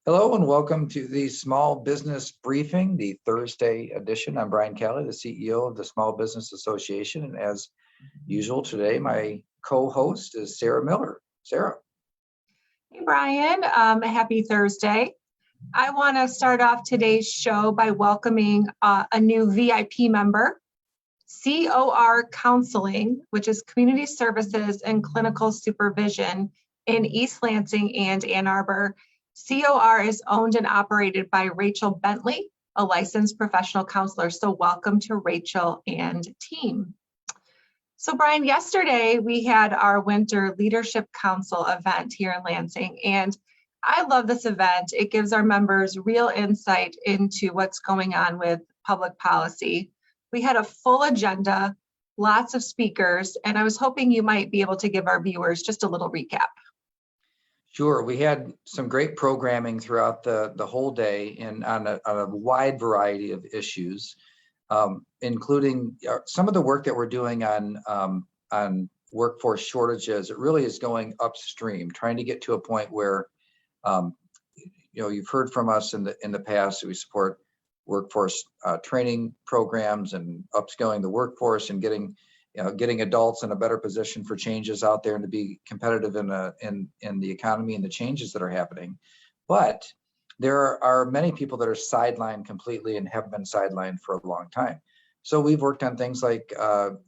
Hello and welcome to the Small Business Briefing, the Thursday edition. I'm Brian Calley, the CEO of the Small Business Association. And as usual today, my co-host is Sarah Miller. Sarah. Hey, Brian. Happy Thursday. I want to start off today's show by welcoming a new VIP member, COR Counseling, which is Community Services and Clinical Supervision in East Lansing and Ann Arbor. COR is owned and operated by Rachel Bentley, a licensed professional counselor. So welcome to Rachel and team. So Brian, yesterday we had our Winter Leadership Council event here in Lansing, and I love this event. It gives our members real insight into what's going on with public policy. We had a full agenda, lots of speakers, and I was hoping you might be able to give our viewers just a little recap. Sure. We had some great programming throughout the whole day and on a wide variety of issues, including some of the work that we're doing on workforce shortages. It really is going upstream, trying to get to a point where, you've heard from us in the past, we support workforce training programs and upskilling the workforce and getting adults in a better position for changes out there and to be competitive in the economy and the changes that are happening. But there are many people that are sidelined completely and have been sidelined for a long time. So we've worked on things like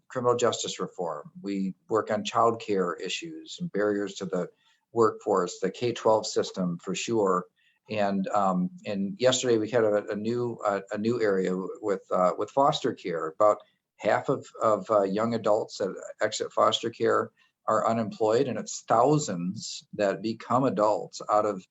criminal justice reform. We work on childcare issues and barriers to the workforce, the K-12 system for sure. And yesterday we had a new area with foster care. About half of young adults that exit foster care are unemployed, and it's thousands that become adults out of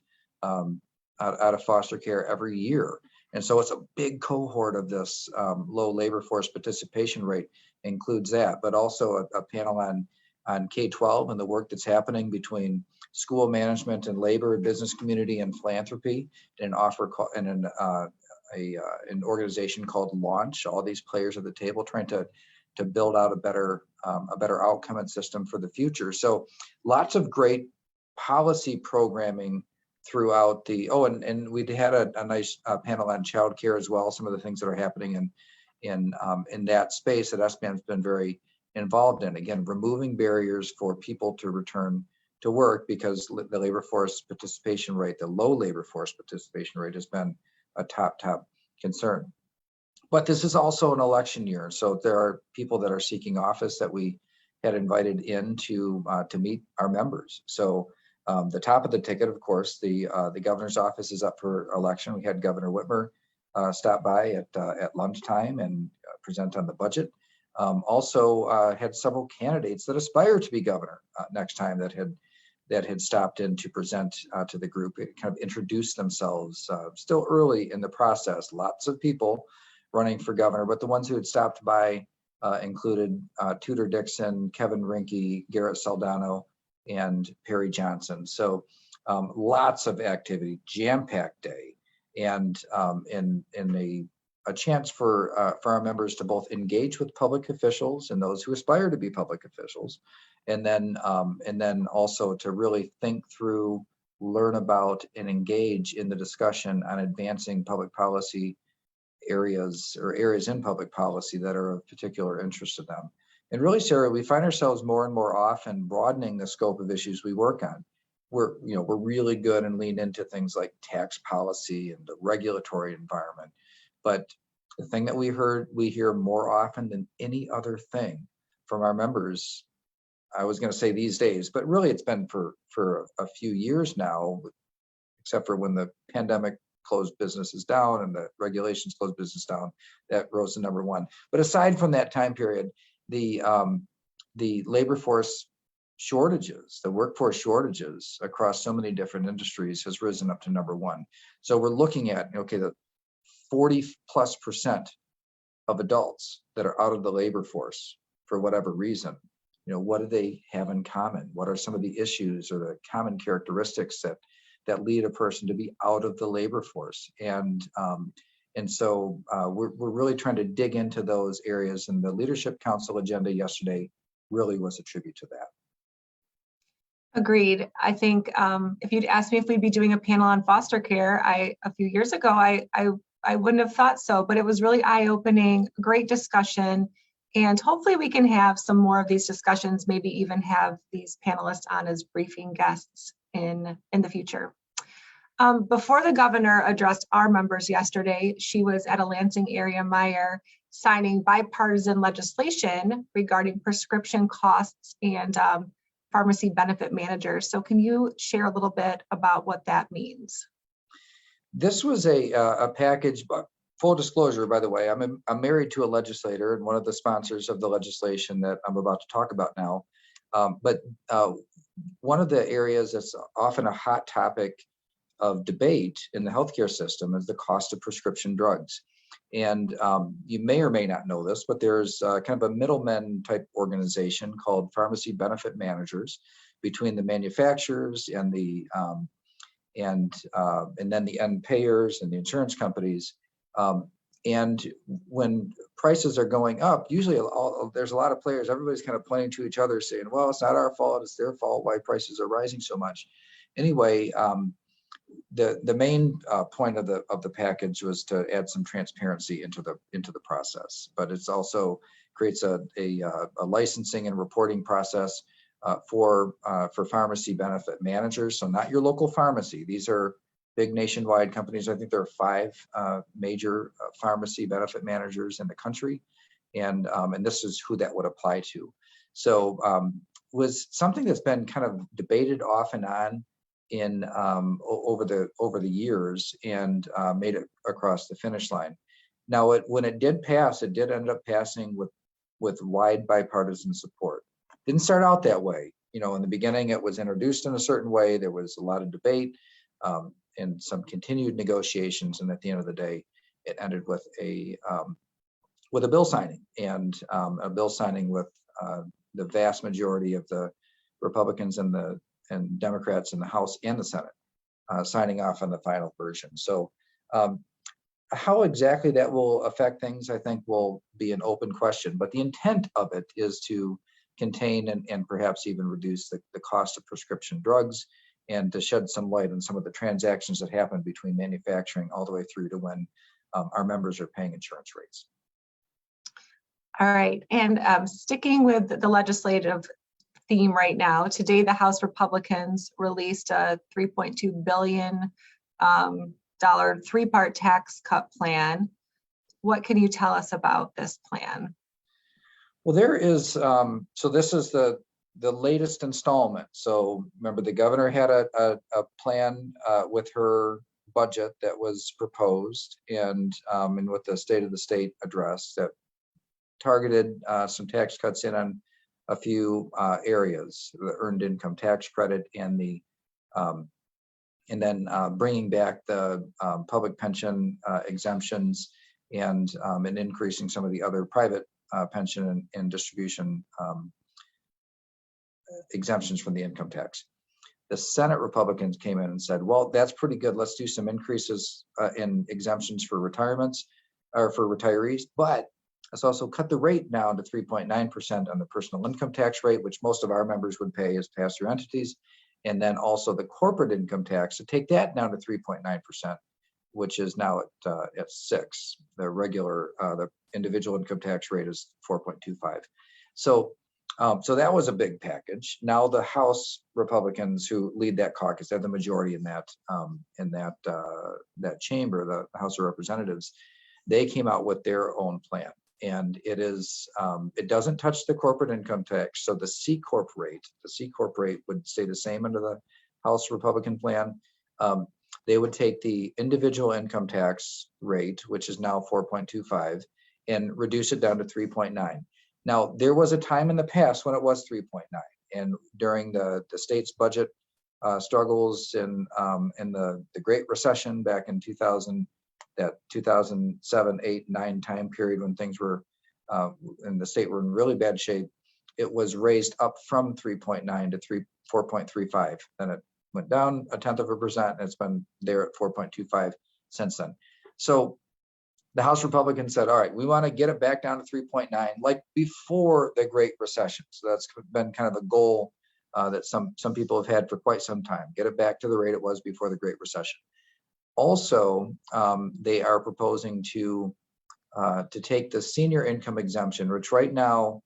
foster care every year. And so it's a big cohort of this low labor force participation rate includes that, but also a panel on K-12 and the work that's happening between school management and labor, business community and philanthropy, and an organization called Launch. All these players at the table trying to build out a better outcome and system for the future. So lots of great policy programming throughout and we had a nice panel on childcare as well. Some of the things that are happening in that space that SBAN has been very involved in. Again, removing barriers for people to return to work, because the labor force participation rate, the low labor force participation rate, has been a top concern. But this is also an election year, so there are people that are seeking office that we had invited in to meet our members. So the top of the ticket, of course, the governor's office is up for election. We had Governor Whitmer stop by at lunchtime and present on the budget. Also had several candidates that aspire to be governor next time that had stopped in to present to the group. It kind of introduced themselves, still early in the process. Lots of people running for governor, but the ones who had stopped by included Tudor Dixon, Kevin Rinke, Garrett Saldano, and Perry Johnson. So lots of activity, jam-packed day, and in a chance for our members to both engage with public officials and those who aspire to be public officials, and then also to really think through, learn about, and engage in the discussion on advancing public policy areas in public policy that are of particular interest to them. And really, Sarah, we find ourselves more and more often broadening the scope of issues we work on. We're really good and lean into things like tax policy and the regulatory environment. But the thing that we hear more often than any other thing from our members, I was going to say these days, but really it's been for a few years now, except for when the pandemic closed businesses down and the regulations closed business down, that rose to number one. But aside from that time period, the labor force shortages, the workforce shortages across so many different industries has risen up to number one. So we're looking at, the 40+% of adults that are out of the labor force for whatever reason. What do they have in common? What are some of the issues or the common characteristics that lead a person to be out of the labor force? And so we're really trying to dig into those areas, and the Leadership Council agenda yesterday really was a tribute to that. Agreed. I think if you'd asked me if we'd be doing a panel on foster care, a few years ago, I wouldn't have thought so, but it was really eye-opening, great discussion, and hopefully we can have some more of these discussions, maybe even have these panelists on as briefing guests in the future. Before the governor addressed our members yesterday, she was at a Lansing area Meyer signing bipartisan legislation regarding prescription costs and pharmacy benefit managers. So can you share a little bit about what that means? This was a package, but full disclosure, by the way, I'm married to a legislator and one of the sponsors of the legislation that I'm about to talk about now. But one of the areas that's often a hot topic of debate in the healthcare system is the cost of prescription drugs. And you may or may not know this, but there's kind of a middleman type organization called pharmacy benefit managers between the manufacturers and the and then the end payers and the insurance companies. And when prices are going up, usually there's a lot of players, everybody's kind of pointing to each other saying, well, it's not our fault, it's their fault why prices are rising so much. Anyway, the main point of the package was to add some transparency into the process, but it's also creates a licensing and reporting process for pharmacy benefit managers. So not your local pharmacy. These are big nationwide companies. I think there are 5 major pharmacy benefit managers in the country, and this is who that would apply to. So was something that's been kind of debated off and on in over the years, and made it across the finish line. Now, when it did pass, it did end up passing with wide bipartisan support. Didn't start out that way. You know, in the beginning, it was introduced in a certain way. There was a lot of debate and some continued negotiations, and at the end of the day, it ended with a bill signing, and a bill signing with the vast majority of the Republicans and Democrats in the House and the Senate signing off on the final version. So how exactly that will affect things, I think, will be an open question. But the intent of it is to contain and perhaps even reduce the cost of prescription drugs, and to shed some light on some of the transactions that happen between manufacturing all the way through to when our members are paying insurance rates. All right, and sticking with the legislative theme right now, today the House Republicans released a $3.2 billion 3-part tax cut plan. What can you tell us about this plan? Well, there is, so this is the latest installment. So remember, the governor had a plan with her budget that was proposed, and with the State of the State address that targeted some tax cuts in on a few areas, the earned income tax credit and then bringing back the public pension exemptions, and increasing some of the other private pension and distribution exemptions from the income tax. The Senate Republicans came in and said, well, that's pretty good. Let's do some increases in exemptions for retirements or for retirees, but let's also cut the rate down to 3.9% on the personal income tax rate, which most of our members would pay as pass-through entities. And then also the corporate income tax, to take that down to 3.9%, which is now at 6. The regular, the individual income tax rate is 4.25. So that was a big package. Now the House Republicans, who lead that caucus, have the majority in that chamber, the House of Representatives. They came out with their own plan, and it doesn't touch the corporate income tax. So the C Corp rate would stay the same under the House Republican plan. They would take the individual income tax rate, which is now 4.25, and reduce it down to 3.9. Now, there was a time in the past when it was 3.9, and during the state's budget struggles in the Great Recession back in 2000, that 2007, 8, 9 time period when things were in the state were in really bad shape, it was raised up from 3.9 to 4.35. Then it went down 0.1%, and it's been there at 4.25 since then. So the House Republicans said, all right, we want to get it back down to 3.9, like before the Great Recession. So that's been kind of the goal that some people have had for quite some time. Get it back to the rate it was before the Great Recession. Also, they are proposing to take the senior income exemption, which right now,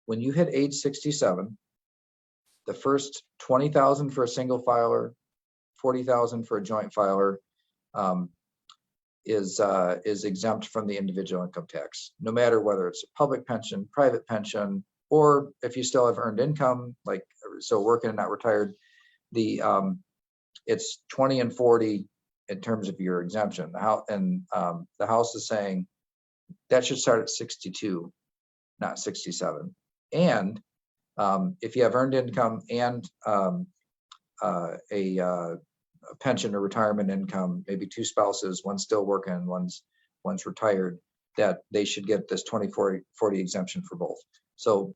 when you hit age 67, the first 20,000 for a single filer, 40,000 for a joint filer, is exempt from the individual income tax, no matter whether it's a public pension, private pension, or if you still have earned income, like so working and not retired. It's 20 and 40 in terms of your exemption. The House is saying that should start at 62, not 67. And if you have earned income and a pension or retirement income, maybe two spouses, one's still working, one's retired, that they should get this 20/40 exemption for both. So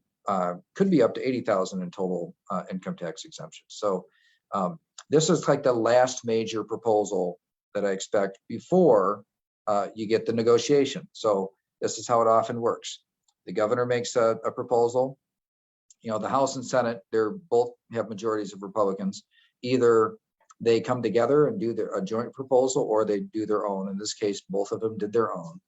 could be up to 80,000 in total income tax exemption. So this is like the last major proposal that I expect before you get the negotiation. So this is how it often works. The governor makes a proposal. The House and Senate, they're both have majorities of Republicans. Either they come together and do a joint proposal, or they do their own. In this case, both of them did their own.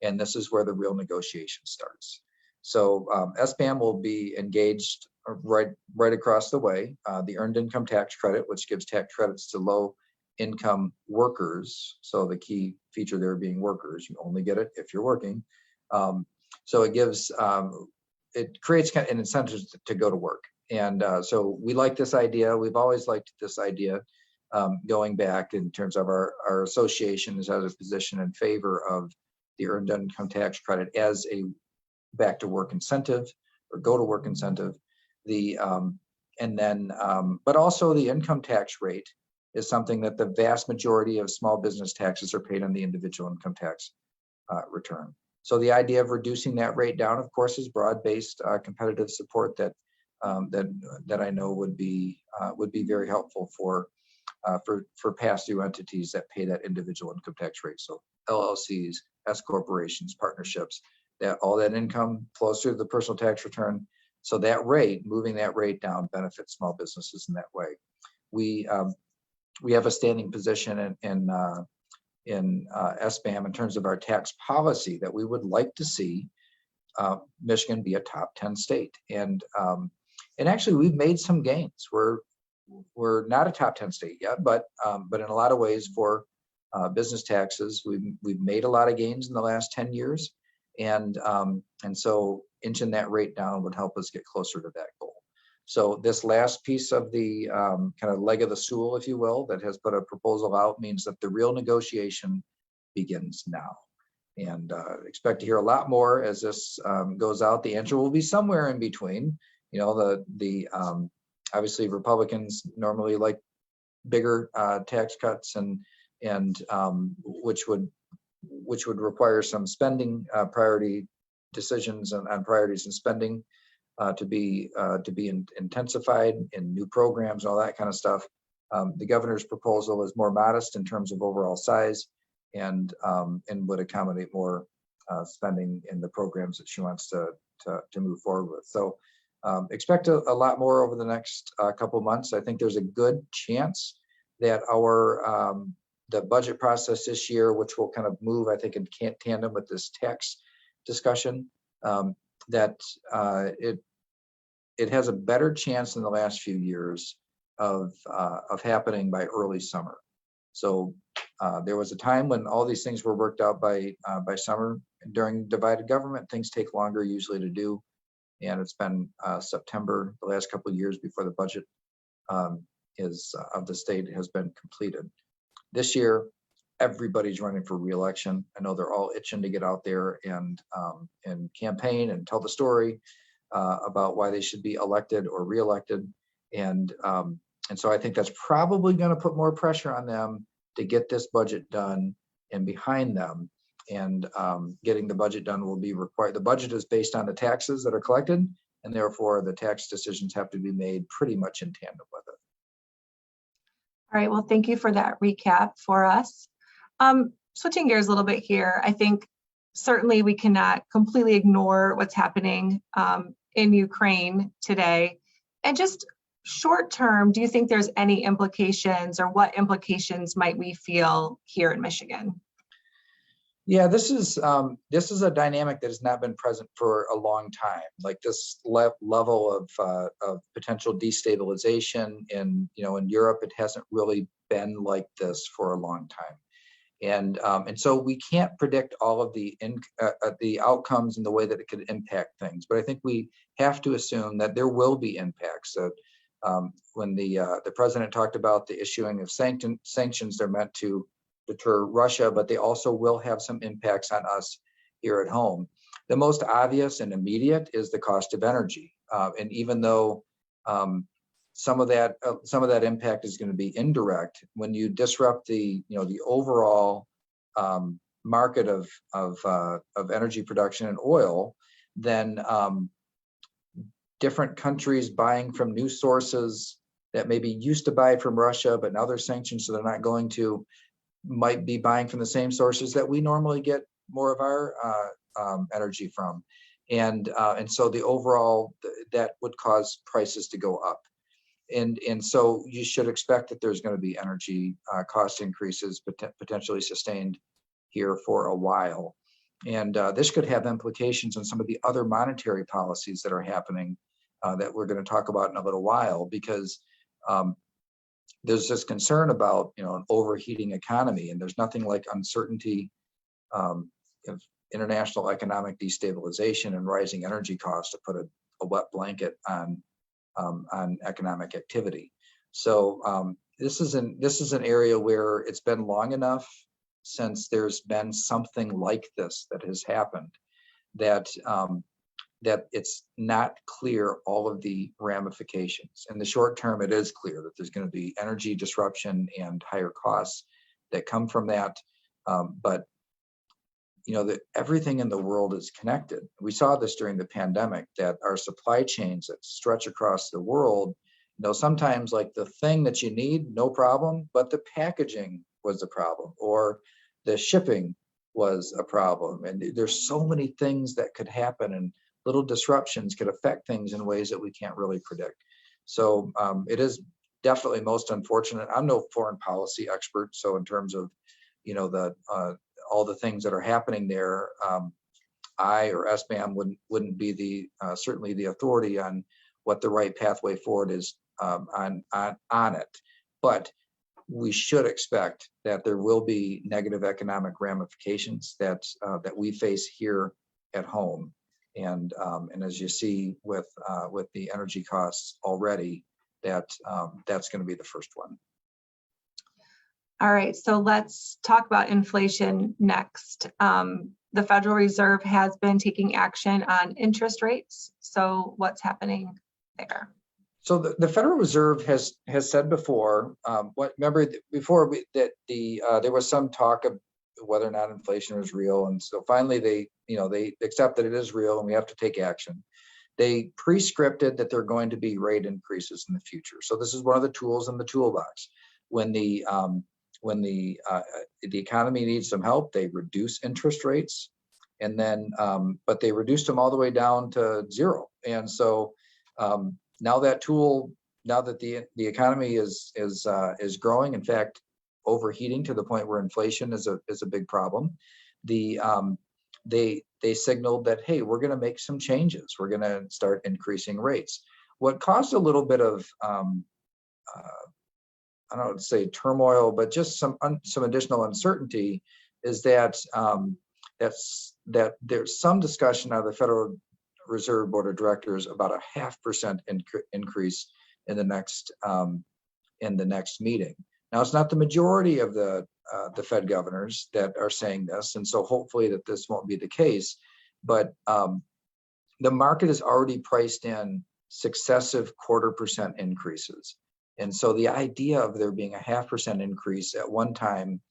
And this is where the real negotiation starts. So SBAM will be engaged right across the way. The Earned Income Tax Credit, which gives tax credits to low income workers. So the key feature there being workers. You only get it if you're working. So it gives, it creates kind of an incentive to go to work. And so we like this idea. We've always liked this idea. Going back in terms of our association has had a position in favor of the Earned Income Tax Credit as a back to work incentive or go to work incentive. But also the income tax rate is something that the vast majority of small business taxes are paid on the individual income tax return. So the idea of reducing that rate down, of course, is broad-based competitive support that I know would be very helpful for pass-through entities that pay that individual income tax rate. So LLCs, S corporations, partnerships, that all that income flows through the personal tax return. So that rate, moving that rate down, benefits small businesses in that way. We have a standing position in SBAM in terms of our tax policy that we would like to see Michigan be a top 10 state. And actually we've made some gains. We're not a top 10 state yet, but in a lot of ways for business taxes, we've made a lot of gains in the last 10 years. And so inching that rate down would help us get closer to that goal. So this last piece of the kind of leg of the stool, if you will, that has put a proposal out means that the real negotiation begins now. And expect to hear a lot more as this goes out. The answer will be somewhere in between. Obviously Republicans normally like bigger tax cuts and which would require some spending priority decisions on priorities and spending to be intensified in new programs and all that kind of stuff. The governor's proposal is more modest in terms of overall size and would accommodate more spending in the programs that she wants to move forward with. So expect a lot more over the next couple of months. I think there's a good chance that the budget process this year, which will kind of move, I think, in tandem with this tax discussion, that it has a better chance in the last few years of happening by early summer. So there was a time when all these things were worked out by summer. During divided government, things take longer usually to do, and it's been September the last couple of years before the budget of the state has been completed. This year, everybody's running for re-election. I know they're all itching to get out there and campaign and tell the story about why they should be elected or re-elected. And so I think that's probably going to put more pressure on them to get this budget done and behind them. And getting the budget done will be required. The budget is based on the taxes that are collected, and therefore the tax decisions have to be made pretty much in tandem with it. All right, well, thank you for that recap for us. Switching gears a little bit here, I think certainly we cannot completely ignore what's happening in Ukraine today. And just short term, do you think there's any implications, or what implications might we feel here in Michigan? Yeah, this is a dynamic that has not been present for a long time. Like this level of potential destabilization in Europe, it hasn't really been like this for a long time, and so we can't predict all of the outcomes and the way that it could impact things. But I think we have to assume that there will be impacts. So when the president talked about the issuing of sanctions, they're meant to deter Russia, but they also will have some impacts on us here at home. The most obvious and immediate is the cost of energy, and even though some of that impact is going to be indirect, when you disrupt the overall market of energy production and oil, then different countries buying from new sources that maybe used to buy from Russia, but now they're sanctioned, so they're not going to, might be buying from the same sources that we normally get more of our energy from, and so the overall that would cause prices to go up, and so you should expect that there's going to be energy cost increases potentially sustained here for a while, and this could have implications on some of the other monetary policies that are happening that we're going to talk about in a little while, because there's this concern about an overheating economy, and there's nothing like uncertainty of international economic destabilization and rising energy costs to put a wet blanket on economic activity. So this is an area where it's been long enough since there's been something like this that has happened that that it's not clear all of the ramifications. In the short term, it is clear that there's going to be energy disruption and higher costs that come from that. But that everything in the world is connected. We saw this during the pandemic, that our supply chains that stretch across the world, sometimes like the thing that you need, no problem, but the packaging was the problem, or the shipping was a problem. And there's so many things that could happen, and little disruptions could affect things in ways that we can't really predict. So it is definitely most unfortunate. I'm no foreign policy expert, so in terms of all the things that are happening there, I or SBAM wouldn't be certainly the authority on what the right pathway forward is on it. But we should expect that there will be negative economic ramifications that we face here at home. And as you see with the energy costs already, that's going to be the first one. All right, so let's talk about inflation next. The Federal Reserve has been taking action on interest rates. So what's happening there? So the Federal Reserve has said before, there was some talk of whether or not inflation was real, and so finally they accept that it is real and we have to take action. They pre-scripted that there are going to be rate increases in the future. So this is one of the tools in the toolbox. When the economy needs some help, they reduce interest rates, and then but they reduced them all the way down to zero. And so now that the economy is growing, in fact, overheating to the point where inflation is a big problem, they signaled that, hey, we're going to make some changes. We're going to start increasing rates. What caused a little bit of I don't say turmoil, but just some additional uncertainty is that there's some discussion out of the Federal Reserve Board of Directors about a 0.5% increase in the next meeting. Now, it's not the majority of the Fed governors that are saying this, and so hopefully that this won't be the case. But the market has already priced in successive 0.25% increases. And so the idea of there being a 0.5% increase at one time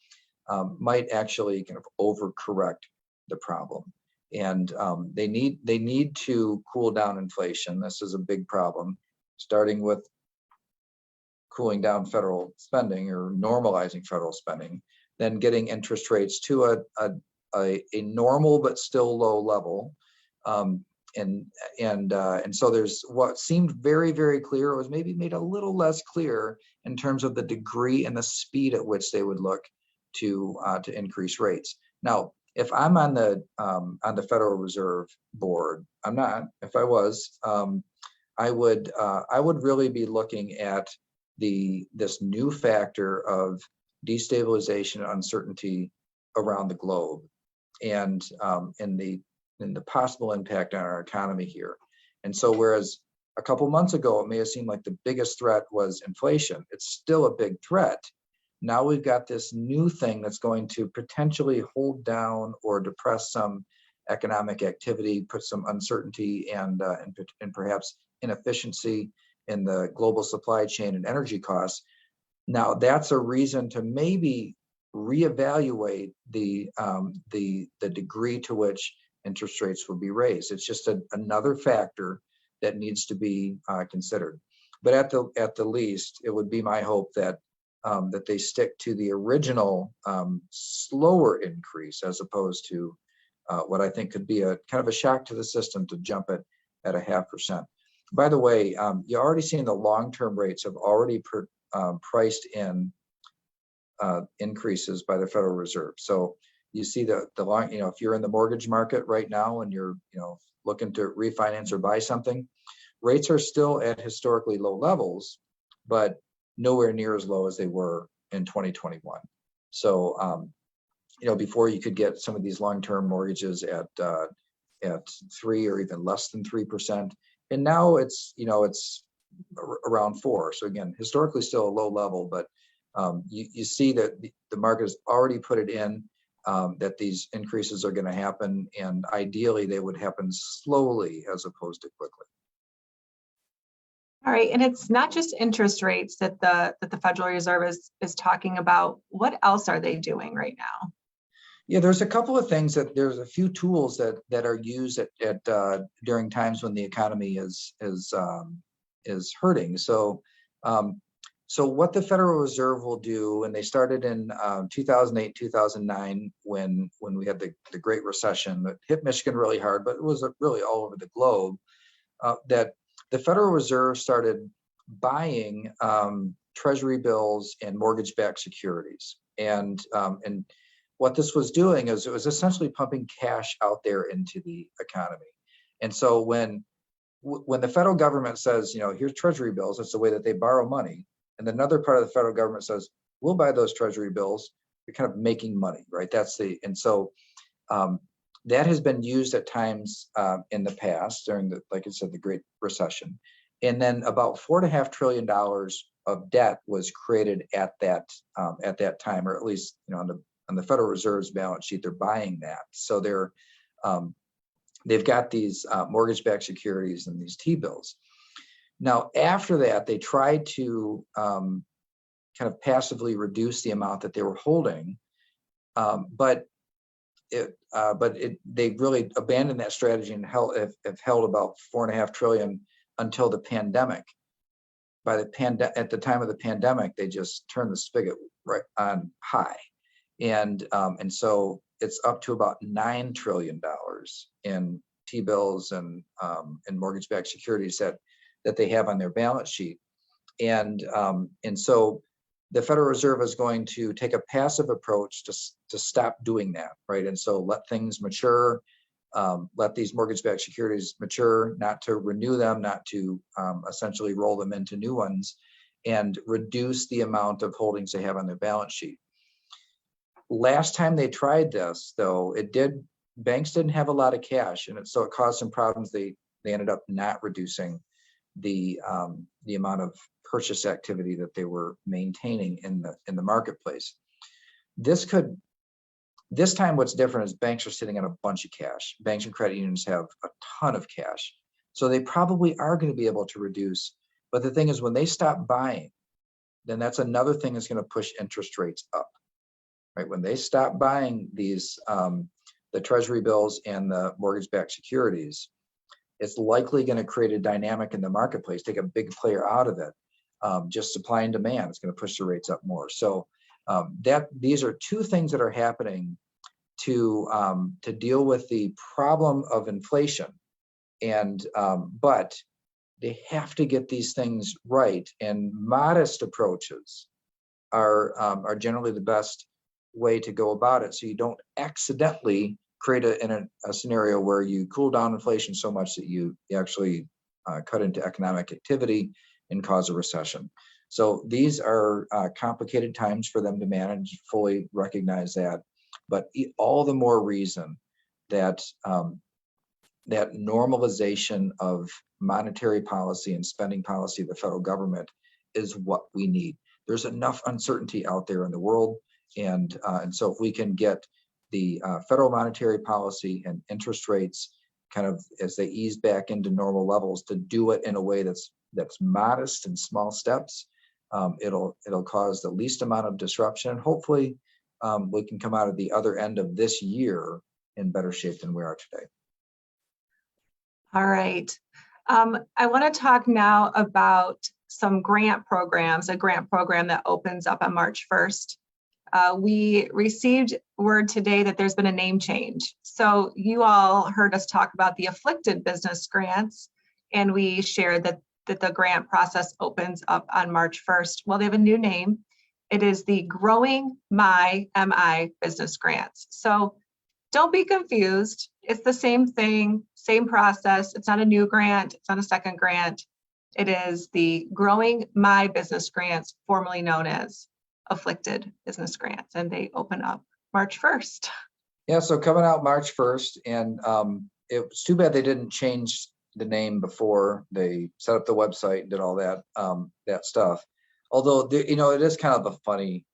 might actually kind of overcorrect the problem. And they need to cool down inflation. This is a big problem, starting with cooling down federal spending or normalizing federal spending, then getting interest rates to a normal but still low level, and so there's what seemed very, very clear was maybe made a little less clear in terms of the degree and the speed at which they would look to increase rates. Now, if I'm on the Federal Reserve Board, I'm not. If I was, I would really be looking at this new factor of destabilization and uncertainty around the globe, and the possible impact on our economy here. And so, whereas a couple months ago it may have seemed like the biggest threat was inflation, it's still a big threat. Now we've got this new thing that's going to potentially hold down or depress some economic activity, put some uncertainty and perhaps inefficiency in the global supply chain and energy costs. Now that's a reason to maybe reevaluate the degree to which interest rates will be raised. It's just another factor that needs to be considered. But at the least, it would be my hope that that they stick to the original slower increase as opposed to what I think could be a kind of a shock to the system to jump it at 0.5%. By the way, you're already seeing the long-term rates have already priced in increases by the Federal Reserve. So you see the long, if you're in the mortgage market right now and you're looking to refinance or buy something, rates are still at historically low levels, but nowhere near as low as they were in 2021. So before you could get some of these long-term mortgages at 3 or even less than 3%, and now it's around 4. So again, historically still a low level, but you see that the market has already put it in, that these increases are going to happen, and ideally they would happen slowly as opposed to quickly. All right, and it's not just interest rates that the Federal Reserve is talking about. What else are they doing right now? Yeah, there's a couple of things there's a few tools that are used at during times when the economy is hurting. So what the Federal Reserve will do, and they started in 2008, 2009, when we had the Great Recession that hit Michigan really hard, but it was really all over the globe, that the Federal Reserve started buying treasury bills and mortgage-backed securities. And what this was doing is it was essentially pumping cash out there into the economy. And so when the federal government says, here's treasury bills, that's the way that they borrow money, and another part of the federal government says, we'll buy those treasury bills, you're kind of making money, right? That has been used at times in the past during like I said, the Great Recession. And then about $4.5 trillion of debt was created at that time, or at least, on the Federal Reserve's balance sheet, they're buying that. So they've got these mortgage-backed securities and these T-bills. Now, after that, they tried to kind of passively reduce the amount that they were holding, but they really abandoned that strategy and have held about $4.5 trillion until the pandemic. At the time of the pandemic, they just turned the spigot right on high, and so it's up to about $9 trillion in T-bills and mortgage-backed securities that they have on their balance sheet, and so the Federal Reserve is going to take a passive approach to stop doing that, right? And so let things mature, let these mortgage-backed securities mature, not to renew them, not to essentially roll them into new ones, and reduce the amount of holdings they have on their balance sheet. Last time they tried this, though, banks didn't have a lot of cash, and so it caused some problems. They ended up not reducing the amount of purchase activity that they were maintaining in the marketplace. This time what's different is banks are sitting on a bunch of cash. Banks and credit unions have a ton of cash, so they probably are going to be able to reduce. But the thing is, when they stop buying, then that's another thing that's going to push interest rates up, right? When they stop buying these the treasury bills and the mortgage-backed securities, it's likely going to create a dynamic in the marketplace, take a big player out of it. Just supply and demand is going to push the rates up more. So these are two things that are happening to deal with the problem of inflation, But they have to get these things right, and modest approaches are generally the best way to go about it, so you don't accidentally create a scenario where you cool down inflation so much that you actually cut into economic activity and cause a recession. So these are complicated times for them to manage, fully recognize that, but all the more reason that that normalization of monetary policy and spending policy of the federal government is what we need. There's enough uncertainty out there in the world, and so if we can get the federal monetary policy and interest rates kind of as they ease back into normal levels, to do it in a way that's modest and small steps, it'll cause the least amount of disruption. Hopefully, we can come out of the other end of this year in better shape than we are today. All right. I want to talk now about some grant programs, a grant program that opens up on March 1st. We received word today that there's been a name change. So you all heard us talk about the afflicted business grants, and we shared that the grant process opens up on March 1st. Well, they have a new name. It is the Growing My MI Business Grants. So don't be confused. It's the same thing, same process. It's not a new grant. It's not a second grant. It is the Growing My Business Grants, formerly known as afflicted business grants, and they open up March 1st. Yeah, so coming out March 1st, and it was too bad they didn't change the name before they set up the website and did all that that stuff. Although it is kind of a funny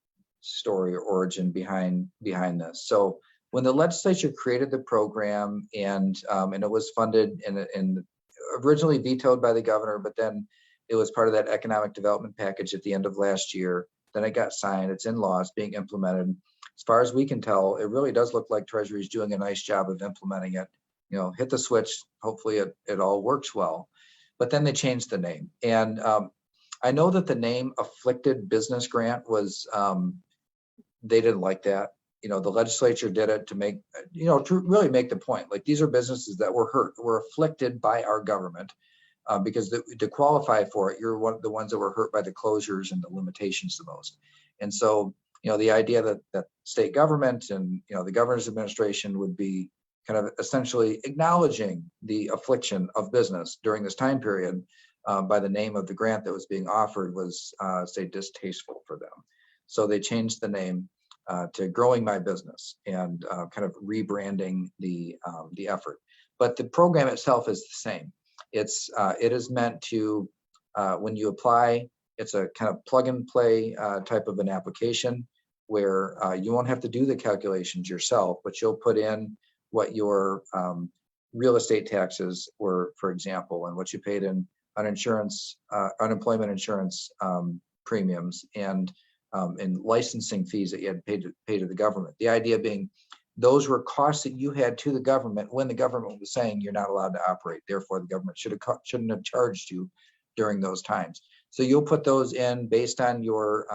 story or origin behind this. So when the legislature created the program, and it was funded and originally vetoed by the governor, but then it was part of that economic development package at the end of last year. Then it got signed. It's in law. It's being implemented. As far as we can tell, it really does look like Treasury is doing a nice job of implementing it. Hit the switch. Hopefully it all works well. But then they changed the name. And I know that the name Afflicted Business Grant was, they didn't like that. The legislature did it to make, to really make the point. Like, these are businesses that were hurt, were afflicted by our government. Because to qualify for it, you're one of the ones that were hurt by the closures and the limitations the most. And so, the idea that state government and, the governor's administration would be kind of essentially acknowledging the affliction of business during this time period by the name of the grant that was being offered was, say, distasteful for them. So they changed the name to Growing My Business, and kind of rebranding the effort. But the program itself is the same. It is meant to, when you apply, it's a kind of plug and play type of an application where you won't have to do the calculations yourself, but you'll put in what your real estate taxes were, for example, and what you paid in unemployment insurance premiums, and licensing fees that you had to pay to the government. The idea being, those were costs that you had to the government when the government was saying you're not allowed to operate. Therefore, the government shouldn't have charged you during those times. So you'll put those in based on your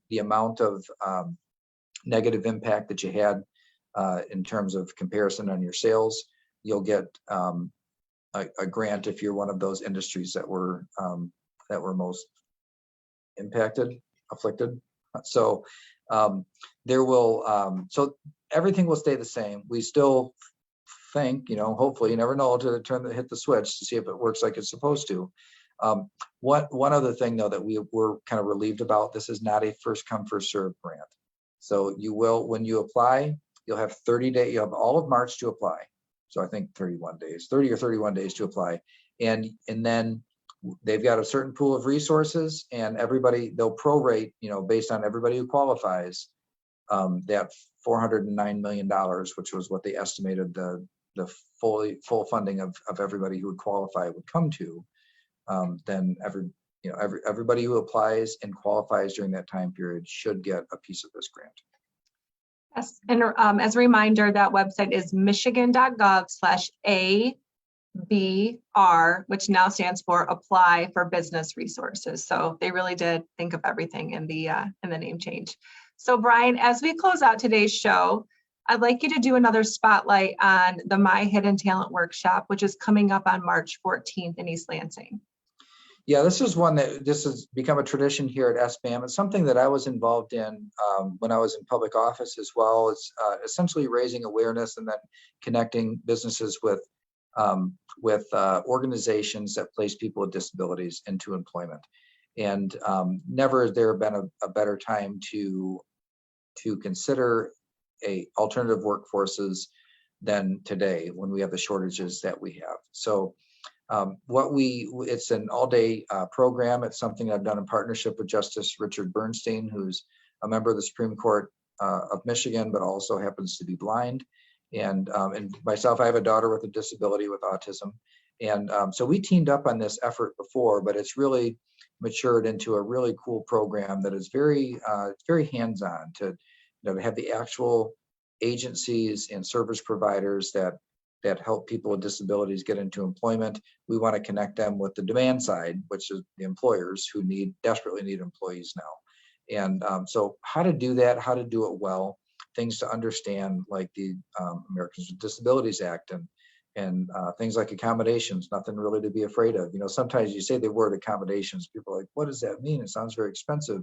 the amount of negative impact that you had in terms of comparison on your sales. You'll get a grant if you're one of those industries that were most impacted, afflicted. So there will so everything will stay the same. We still think, hopefully, you never know to hit the switch to see if it works like it's supposed to. One other thing, though, that we're kind of relieved about, this is not a first come first served grant. So you will, when you apply, you'll have 30 days. You have all of March to apply. So I think 30 or 31 days to apply, and then they've got a certain pool of resources, and they'll prorate, based on everybody who qualifies, that $409 million, which was what they estimated the full funding of everybody who would qualify would come to. Then everybody who applies and qualifies during that time period should get a piece of this grant. Yes, and as a reminder, that website is michigan.gov/ABR, which now stands for Apply for Business Resources. So they really did think of everything in the name change. So Brian, as we close out today's show, I'd like you to do another spotlight on the My Hidden Talent Workshop, which is coming up on March 14th in East Lansing. Yeah, this is one that this has become a tradition here at SBAM. It's something that I was involved in when I was in public office as well. It's essentially raising awareness and then connecting businesses with organizations that place people with disabilities into employment. And never has there been a better time to consider alternative workforces than today when we have the shortages that we have. So it's an all-day program. It's something I've done in partnership with Justice Richard Bernstein, who's a member of the Supreme Court of Michigan, but also happens to be blind. And myself, I have a daughter with a disability with autism. And so we teamed up on this effort before, but it's really matured into a really cool program that is very hands-on to have the actual agencies and service providers that help people with disabilities get into employment. We want to connect them with the demand side, which is the employers who desperately need employees now. And so how to do that, how to do it well, things to understand like the Americans with Disabilities Act and things like accommodations, nothing really to be afraid of. Sometimes you say the word accommodations, people are like, what does that mean? It sounds very expensive,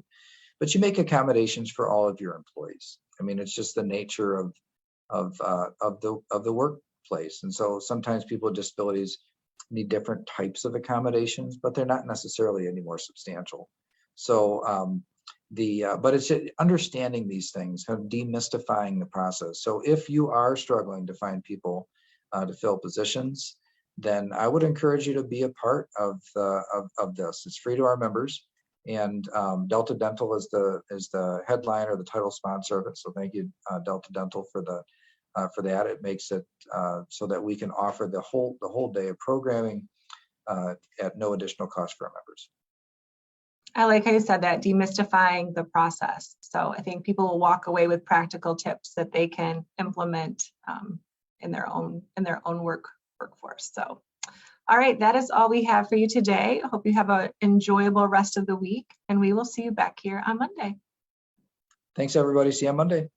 but you make accommodations for all of your employees. I mean, it's just the nature of the workplace. And so sometimes people with disabilities need different types of accommodations, but they're not necessarily any more substantial. So but it's understanding these things, kind of demystifying the process. So if you are struggling to find people to fill positions, then I would encourage you to be a part of this. It's free to our members, and Delta Dental is the headline or the title sponsor of it. So thank you, Delta Dental, for that. It makes it so that we can offer the whole day of programming at no additional cost for our members. I like how you said that, demystifying the process. So I think people will walk away with practical tips that they can implement in their own workforce. So, all right, that is all we have for you today. I hope you have an enjoyable rest of the week, and we will see you back here on Monday. Thanks, everybody. See you on Monday.